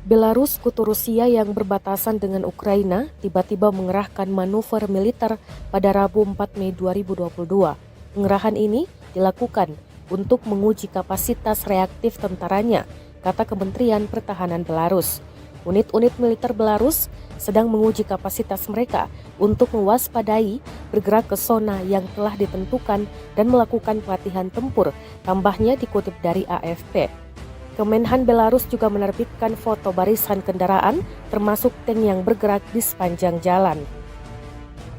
Belarus, sekutu Rusia yang berbatasan dengan Ukraina, tiba-tiba mengerahkan manuver militer pada Rabu 4 Mei 2022. Pengerahan ini dilakukan untuk menguji kapasitas reaktif tentaranya, kata Kementerian Pertahanan Belarus. Unit-unit militer Belarus sedang menguji kapasitas mereka untuk mewaspadai bergerak ke zona yang telah ditentukan dan melakukan pelatihan tempur, tambahnya dikutip dari AFP. Kemenhan Belarus juga menerbitkan foto barisan kendaraan termasuk tank yang bergerak di sepanjang jalan.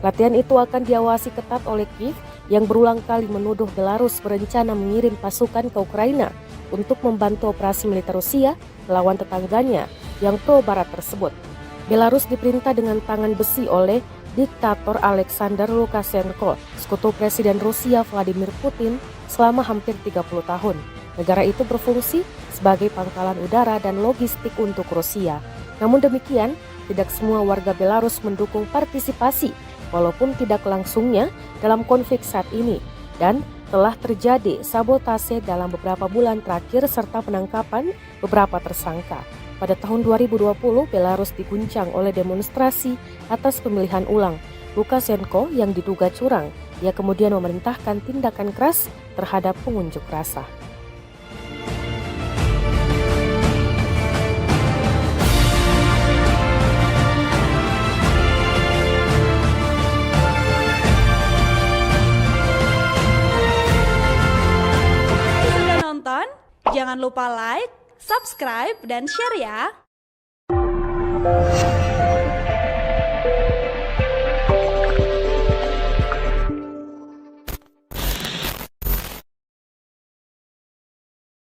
Latihan itu akan diawasi ketat oleh Kiev yang berulang kali menuduh Belarus berencana mengirim pasukan ke Ukraina untuk membantu operasi militer Rusia melawan tetangganya yang pro-barat tersebut. Belarus diperintah dengan tangan besi oleh diktator Alexander Lukashenko, sekutu Presiden Rusia Vladimir Putin selama hampir 30 tahun. Negara itu berfungsi sebagai pangkalan udara dan logistik untuk Rusia. Namun demikian, tidak semua warga Belarus mendukung partisipasi, walaupun tidak langsungnya dalam konflik saat ini. Dan telah terjadi sabotase dalam beberapa bulan terakhir serta penangkapan beberapa tersangka. Pada tahun 2020, Belarus diguncang oleh demonstrasi atas pemilihan ulang Lukashenko yang diduga curang. Ia kemudian memerintahkan tindakan keras terhadap pengunjuk rasa. Sudah nonton? Jangan lupa like, subscribe, dan share ya!